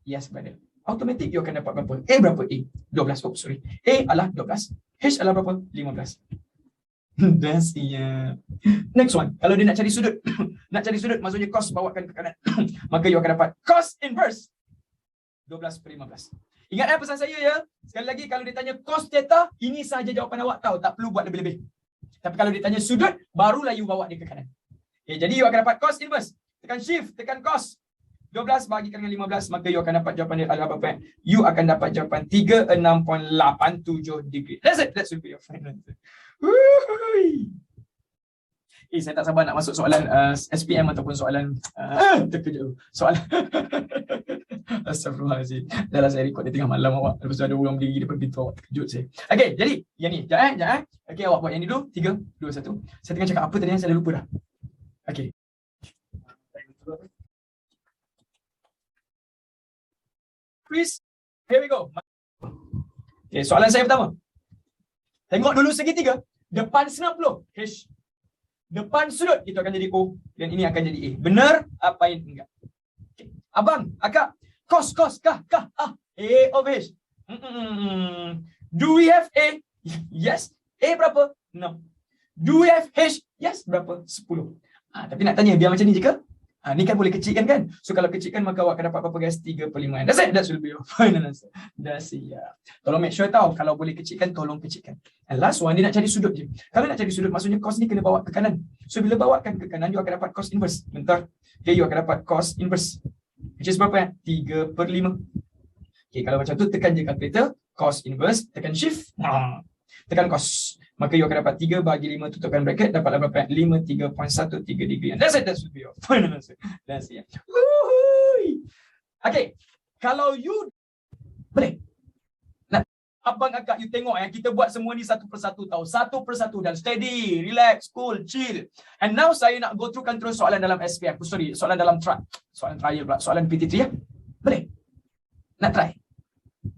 Speaker 1: Yes, brother. Automatic you akan dapat berapa? A berapa? A. 12. Oh, sorry. A adalah 12. H adalah berapa? 15. Dah siap. Next one. Kalau dia nak cari sudut. Nak cari sudut, maksudnya cos bawakan ke kanan. Maka you akan dapat cos inverse 12/15. Ingat pesan saya ya. Sekali lagi, kalau dia tanya cos theta, ini sahaja jawapan awak tahu. Tak perlu buat lebih-lebih. Tapi kalau dia tanya sudut, barulah you bawa dia ke kanan. Okay, jadi you akan dapat cos inverse. Tekan shift, tekan cos. 12 bahagikan dengan 15, maka you akan dapat jawapan dia adalah berapa? You akan dapat jawapan 36.87 degree. That's it. That should be your final answer. Saya tak sabar nak masuk soalan SPM ataupun soalan terkejut. Soalan Astagfirullahaladzim. Dah lah saya record dia tengah malam awak. Lepas tu ada orang berdiri depan pintu awak. Terkejut saya. Okay, jadi yang ni. Sekejap. Okay, awak buat yang ni dulu. 3, 2, 1. Saya tengah cakap apa tadi yang saya dah lupa dah. Okay. Quiz. Here we go. Okay, soalan saya pertama. Tengok dulu segitiga. Depan 90. H. Depan sudut itu akan jadi O. Dan ini akan jadi A. Benar apa yang enggak? Okay. Abang, akak. Cos, kah, ah. A over H. Do we have A? Yes. A berapa? 6. Do we have H? Yes. Berapa? 10. Tapi nak tanya, biar macam ni je ke? Ni kan boleh kecilkan kan? So kalau kecilkan, maka awak akan dapat berapa guys? 3/5. That's it. That will be your final answer. Dah siap. Tolong make sure tahu. Kalau boleh kecilkan, tolong kecilkan. And last one, dia nak cari sudut je. Kalau nak cari sudut, maksudnya cos ni kena bawa ke kanan. So bila bawakan ke kanan, you akan dapat cos inverse. Bentar. Okay, you akan dapat cos inverse. Which is berapa? 3/5. Okay, kalau macam tu, tekan je calculator. Cos inverse. Tekan shift. Tekan cos. Maka you akan dapat 3/5 tutupkan bracket. Dapatlah berapa? 53.13 degree. And that's it. That should be your final answer. That's it. Okay. Kalau you boleh. Abang akak, you tengok kita buat semua ni satu persatu tahu. Satu persatu dan steady, relax, cool, chill. And now saya nak go through kan terus soalan dalam SPM. Sorry, soalan dalam soalan trial pula. Soalan PT3 ya. Boleh? Nak try?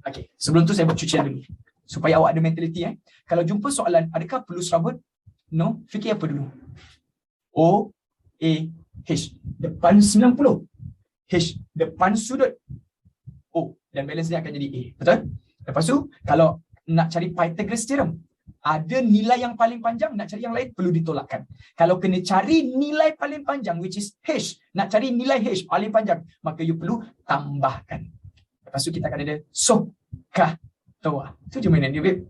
Speaker 1: Okay. Sebelum tu saya buat cucian dulu. supaya awak ada mentality Kalau jumpa soalan, adakah perlu serabut? No, fikir apa dulu? O, A, H. Depan 90. H, depan sudut O. Dan balance dia akan jadi A. Betul? Lepas tu, kalau nak cari Pythagoras theorem, ada nilai yang paling panjang, nak cari yang lain perlu ditolakkan. Kalau kena cari nilai paling panjang, which is H, nak cari nilai H paling panjang, maka you perlu tambahkan. Lepas tu kita akan ada Soka Toa. Itu je mainan dia, babe.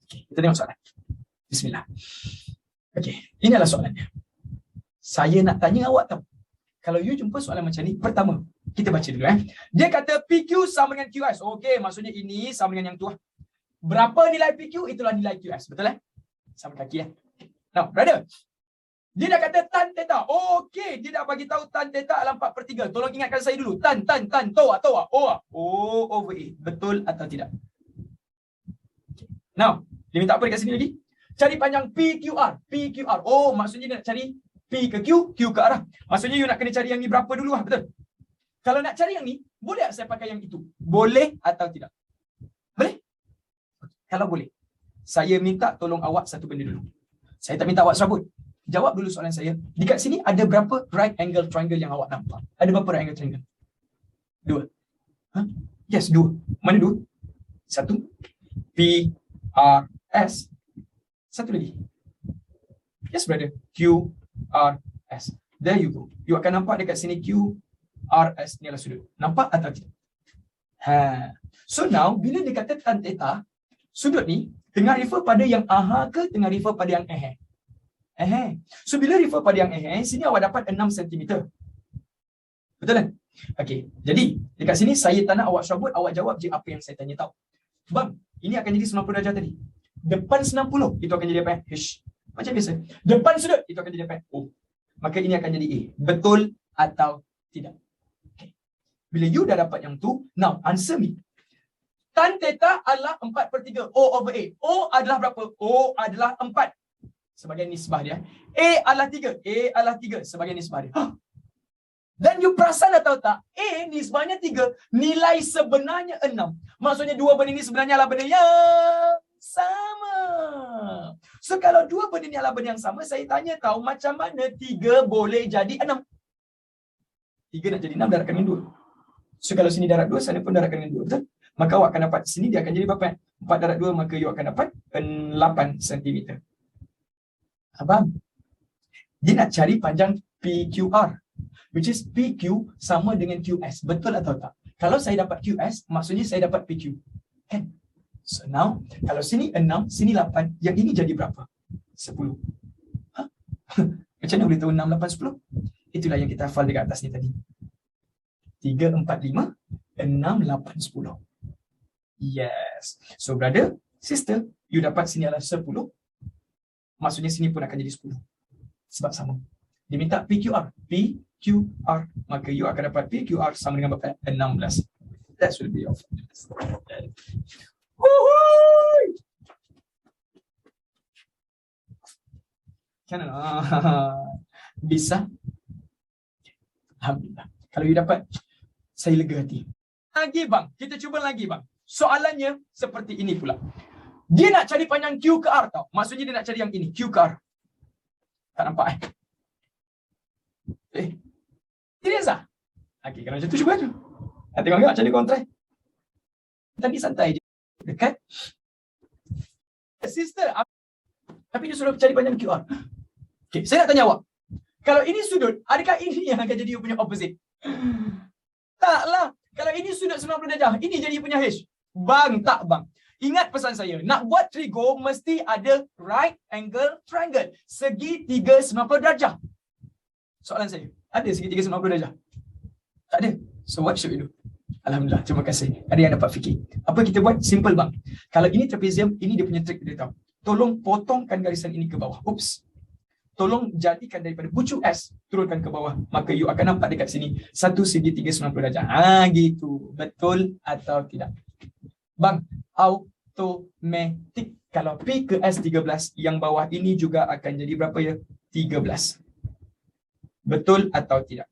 Speaker 1: Okay, kita tengok soalan. Bismillah. Okay, ini adalah soalannya. Saya nak tanya awak tahu. Kalau you jumpa soalan macam ni, pertama, kita baca dulu. Dia kata PQ sama dengan QS. Okey, maksudnya ini sama dengan yang tu. Berapa nilai PQ, itulah nilai QS. Betul Sama kaki Now, brother. Dia dah kata tan theta. Okey, dia dah bagi tahu tan theta adalah 4/3. Tolong ingatkan saya dulu. Tan, toa. O over A. Betul atau tidak? Now, dia minta apa dekat sini lagi? Cari panjang PQR. Oh, maksudnya dia nak cari P ke Q, Q ke arah. Maksudnya you nak kena cari yang ni berapa dulu betul? Kalau nak cari yang ni, boleh tak saya pakai yang itu? Boleh atau tidak? Boleh? Kalau boleh, saya minta tolong awak satu benda dulu. Saya tak minta awak serabut. Jawab dulu soalan saya. Dekat sini ada berapa right angle triangle yang awak nampak? Ada berapa right angle triangle? 2. Yes, 2. Mana 2? 1. P, R, S. Satu lagi. Yes, brother. Q, R, S. There you go. You akan nampak dekat sini Q, R, S ni adalah sudut. Nampak atau tidak? So now, bila dia kata tan theta, sudut ni tengah refer pada yang aha ke tengah refer pada yang So bila refer pada yang sini awak dapat 6 cm. Betul kan? Okey. Jadi, dekat sini saya tak nak awak serabut, awak jawab je apa yang saya tanya tahu. Bang, ini akan jadi 90 darjah tadi. Depan 90, itu akan jadi apa? H. Macam biasa. Depan sudut, itu akan jadi apa? O. Maka ini akan jadi A. Betul atau tidak? Okay. Bila you dah dapat yang tu, now answer me. Tan theta adalah 4/3 O over A. O adalah berapa? O adalah 4 sebagai nisbah dia. A adalah 3. A adalah 3 sebagai nisbah dia. Dan you perasan atau tak? A nisbahnya 3. Nilai sebenarnya 6. Maksudnya dua benda ni sebenarnya adalah benda yang sama. So kalau dua benda ni adalah benda yang sama, saya tanya tahu macam mana 3 boleh jadi 6? 3 nak jadi 6 darabkan dengan 2. So kalau sini darab 2, sana pun darabkan dengan 2. Betul? Maka awak akan dapat sini dia akan jadi berapa? 4 darab 2, maka you akan dapat 8 cm. Abang, dia nak cari panjang PQR, which is PQ sama dengan QS. Betul atau tak? Kalau saya dapat QS, maksudnya saya dapat PQ. Kan? So now, kalau sini 6, sini 8, yang ini jadi berapa? 10. Macam mana boleh tahu 6, 8, 10? Itulah yang kita hafal dekat atas ni tadi. 3, 4, 5, 6, 8, 10. Yes. So brother, sister, you dapat sini adalah 10. Maksudnya sini pun akan jadi 10. Sebab sama. Dia minta PQR. PQR. Maka you akan dapat PQR sama dengan berapa? 16. That should be off. Kan? Bisa? Alhamdulillah. Kalau you dapat, saya lega hati. Lagi bang. Kita cuba lagi bang. Soalannya seperti ini pula. Dia nak cari panjang Q ke R tau. Maksudnya dia nak cari yang ini. Q ke R. Tak nampak serius lah? Okay, kalau macam tu cuba je. Tengok macam ni korang try. Tadi santai je. Dekat. Sister. Tapi dia suruh cari panjang QR. Okay, saya nak tanya awak. Kalau ini sudut, adakah ini yang akan jadi you punya opposite? Taklah. Kalau ini sudut 90 darjah, ini jadi you punya H. Bang, tak bang. Ingat pesan saya, nak buat trigo mesti ada right angle triangle. Segitiga 90 darjah. Soalan saya, ada segitiga 90 darjah? Tak ada. So what should we do? Alhamdulillah, terima kasih. Ada yang dapat fikir. Apa kita buat? Simple bang. Kalau ini trapezium, ini dia punya trik dia tahu. Tolong potongkan garisan ini ke bawah. Oops. Tolong jadikan daripada pucuk S, turunkan ke bawah. Maka you akan nampak dekat sini, satu segitiga 90 darjah. Gitu. Betul atau tidak? Bang, automatik. Kalau P ke S 13, yang bawah ini juga akan jadi berapa ya? 13. Betul atau tidak?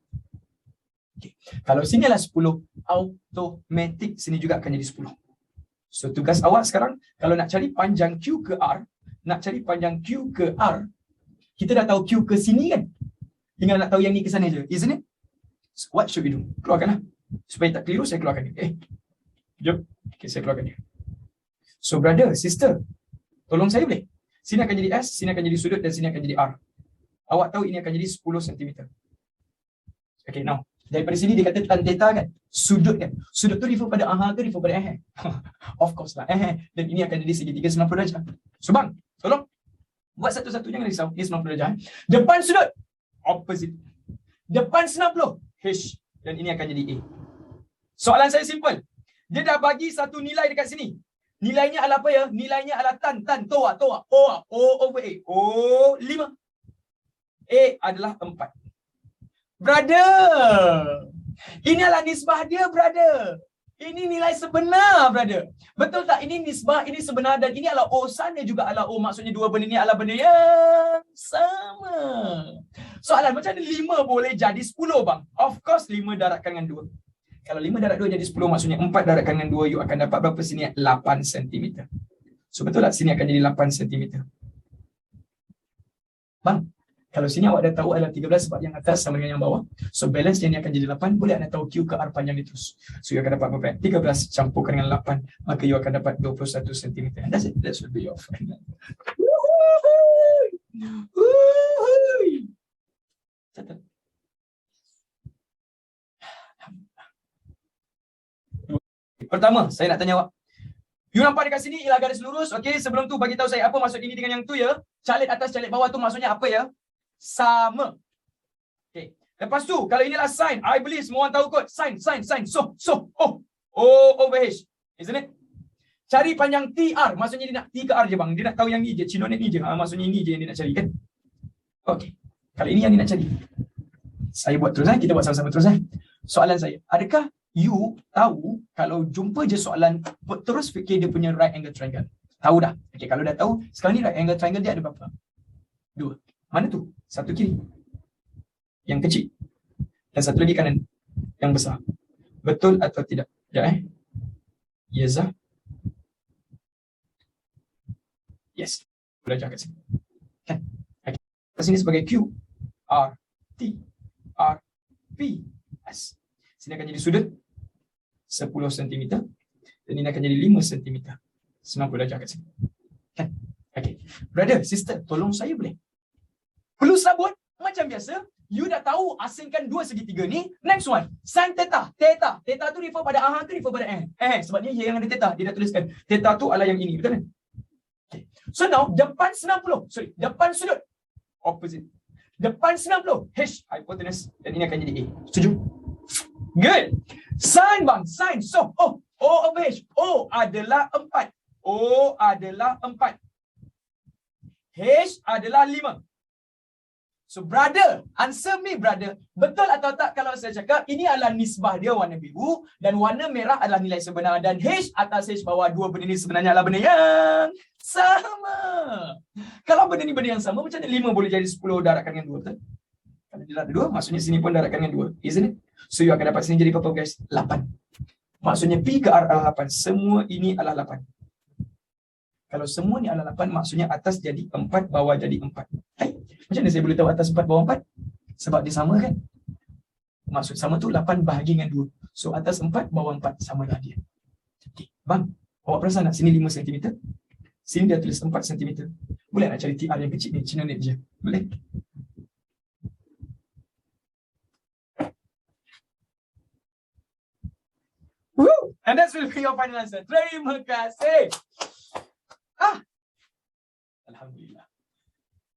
Speaker 1: Okay. Kalau sini adalah 10, automatik sini juga akan jadi 10. So tugas awak sekarang, kalau nak cari panjang Q ke R, nak cari panjang Q ke R, kita dah tahu Q ke sini kan? Tinggal nak tahu yang ni ke sana je, isn't it? So what should we do? Keluarkanlah. Supaya tak keliru, saya keluarkan dia. Jom. Okay, saya keluarkan dia. So brother, sister, tolong saya boleh? Sini akan jadi S, sini akan jadi sudut dan sini akan jadi R. Awak tahu ini akan jadi 10 cm. Okay, now. Daripada sini dia kata tan theta kan? Sudut kan? Sudut tu refer pada aha ke refer pada Of course lah. Dan ini akan jadi segitiga 90 darjah. So bang, tolong. Buat satu-satu, jangan risau. Ini 90 darjah. Depan sudut, opposite. Depan 90, H. Dan ini akan jadi A. Soalan saya simple. Dia dah bagi satu nilai dekat sini. Nilainya adalah apa ya? Nilainya adalah tan, toa. O over A. O 5. A adalah 4. Brother, ini adalah nisbah dia, brother. Ini nilai sebenar, brother. Betul tak? Ini nisbah, ini sebenar dan ini adalah O sana juga adalah O. Maksudnya dua benda ni adalah benda yang sama. Soalan, macam mana 5 boleh jadi 10, bang? Of course, 5 darabkan dengan 2. Kalau 5 darab 2 jadi 10, maksudnya 4 darabkan dengan 2, you akan dapat berapa sini? 8 cm. So, betul tak? Sini akan jadi 8 cm. Bang, kalau sini awak dah tahu adalah 13 sebab yang atas sama dengan yang bawah. So, balance yang ni akan jadi 8. Boleh anda tahu Q ke R panjang ni terus. So, you akan dapat berapa? 13 campurkan dengan 8. Maka you akan dapat 21 cm. And that's it. That should be your final. Catat. Pertama, saya nak tanya awak. You nampak dekat sini ialah garis lurus. Okey, sebelum tu bagi tahu saya apa maksud ini dengan yang tu ya. Calit atas, calit bawah tu maksudnya apa ya? Sama. Okey. Lepas tu, kalau inilah sin, I believe semua orang tahu kot. Sin. So. O over H. Isn't it? Cari panjang TR. Maksudnya dia nak T ke R je bang. Dia nak tahu yang ni je. Cinonet ni je. Maksudnya ini je yang dia nak cari kan? Okey. Kalau ini yang dia nak cari. Saya buat terus kita buat sama-sama terus Soalan saya, adakah you tahu kalau jumpa je soalan terus fikir dia punya right angle triangle? Tahu dah. Okey, kalau dah tahu, sekarang ni right angle triangle dia ada berapa? 2. Mana tu? Satu kiri. Yang kecil. Dan satu lagi kanan. Yang besar. Betul atau tidak? Ya Yes ah. Yes. Belajar kat sini. Kan? Okay. Kat sini sebagai Q, R, T, R, P, S. Sini akan jadi sudut 10 cm. Dan ini akan jadi 5 cm. 90 darjah kat sini. Kan? Okay. Brother, sister, tolong saya boleh? Perlu sabut? Macam biasa, you dah tahu asingkan dua segitiga ni. Next one, sin theta. Theta tu refer pada aha ke refer pada sebabnya yang ada theta. Dia dah tuliskan. Theta tu adalah yang ini. Betul kan? Okay. So now, depan sudut. Opposite. Depan 90. H, hypotenuse. Dan ini akan jadi A. Setuju? Good. Sin bang. Sin. So, O over H. O adalah 4. O adalah 4. H adalah 5. So, brother, answer me, brother. Betul atau tak kalau saya cakap ini adalah nisbah dia warna biru dan warna merah adalah nilai sebenar dan H atas H bawah dua benda ni sebenarnya adalah benda yang sama. Kalau benda ni benda yang sama, macam mana 5 boleh jadi 10 darabkan dengan 2, betul? Kalau dia darab 2, maksudnya sini pun darabkan dengan 2. Isn't it? So, you akan dapat sini jadi berapa, guys? 8. Maksudnya P ke R adalah 8. Semua ini adalah 8. Kalau semua ni adalah 8, maksudnya atas jadi 4, bawah jadi 4. Macam mana saya boleh tahu atas 4, bawah 4? Sebab dia sama kan? Maksud sama tu 8 bahagi dengan 2. So, atas 4, bawah 4 samalah dia. Okay. Bang, awak perasan tak? Sini 5 cm. Sini dia tulis 4 cm. Boleh nak cari TR yang kecil ni? Cinonet je. Boleh? Woo! And that's will be your final answer. Terima kasih. Alhamdulillah.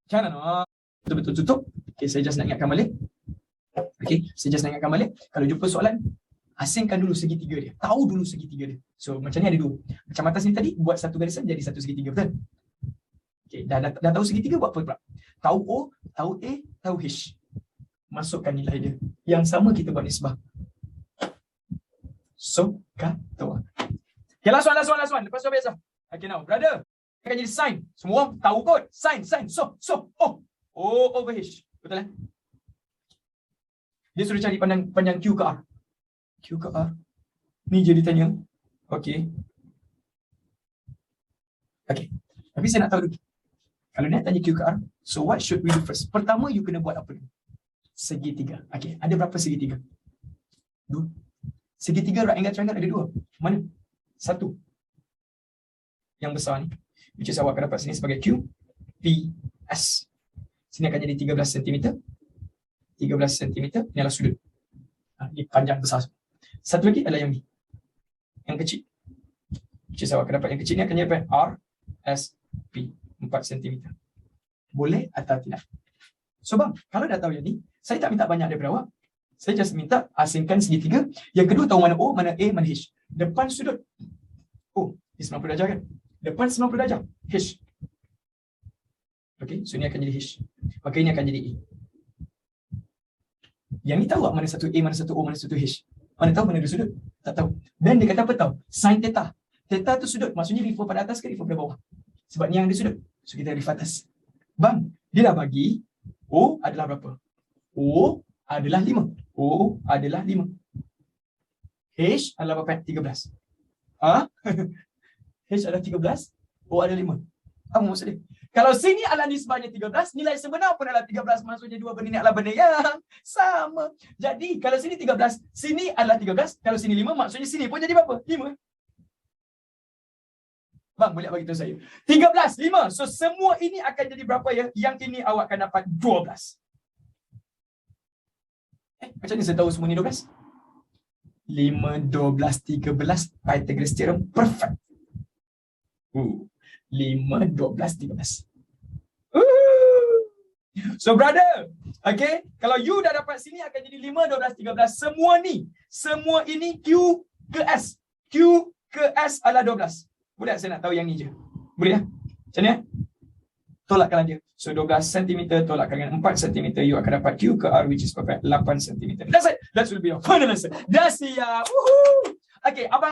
Speaker 1: Macam mana? Betul-betul tutup. Okay, saya just nak ingatkan balik. Kalau jumpa soalan, asingkan dulu segitiga dia. Tahu dulu segitiga dia. So, macam ni ada 2. Macam atas ni tadi, buat satu garisan jadi satu segitiga. Betul? Okay, dah tahu segitiga, buat apa pula? Tahu O, tahu A, tahu H. Masukkan nilai dia. Yang sama kita buat nisbah. So, kata. Okay, last one. Lepas tu biasa. Okay, now, brother. Akan jadi sin. Semua orang tahu kot. Sin. So. O over H. Betul kan? Dia suruh cari panjang Q ke R. Q ke R. Ni je ditanya. Okey. Okay. Tapi saya nak tahu dulu. Kalau dia tanya Q ke R, so what should we do first? Pertama, you kena buat apa dulu? Segitiga. Okay. Ada berapa segitiga? 2. Segitiga right angle triangle ada 2. Mana? 1. Yang besar ni. Which is awak akan dapat sini sebagai Q, P, S. Sini akan jadi 13 cm. 13 cm. Ini adalah sudut. Ini panjang besar. Satu lagi adalah yang ni. Yang kecil. Which is awak akan dapat yang kecil ni akan jadi R, S, P. 4 cm. Boleh atau tidak? So bang, kalau dah tahu yang ni, saya tak minta banyak daripada awak. Saya just minta asingkan segitiga. Yang kedua tahu mana O, mana A, mana H. Depan sudut O, ini 90 darjah kan? Depan 90 darjah. H. Okay, so ini akan jadi H. Maka ini akan jadi A. Yang ni tahu tak mana satu A, mana satu O, mana satu H? Mana tahu mana dia sudut? Tak tahu. Dan dia kata apa tahu? Sin theta. Theta tu sudut. Maksudnya refer pada atas ke refer pada bawah? Sebab ni yang dia sudut. So kita refer atas. Bang, dia dah bagi O adalah berapa? O adalah 5. O adalah 5. H adalah berapa? 13. H adalah 13. O adalah 5. Apa maksud dia? Kalau sini adalah nisbahnya 13, nilai sebenar pun adalah 13. Maksudnya dua benda ni adalah benda yang sama. Jadi, kalau sini 13, sini adalah 13. Kalau sini 5, maksudnya sini pun jadi berapa? 5. Bang, boleh bagi tahu saya. 13, 5. So, semua ini akan jadi berapa ya? Yang ini awak akan dapat 12. Macam ni saya tahu semua ni 12? 5, 12, 13. Pythagoras theorem. Perfect. 5, 12, 13. So brother, okay, kalau you dah dapat sini akan jadi 5, 12, 13. Semua ini Q ke S. Q ke S adalah 12. Boleh tak saya nak tahu yang ni je? Boleh tak? Macam ni tolakkan dia. So 12 cm tolakkan dengan 4 cm, you akan dapat Q ke R which is perfect 8 cm. That's it. That will be your final answer. Dah siap. Okay, abang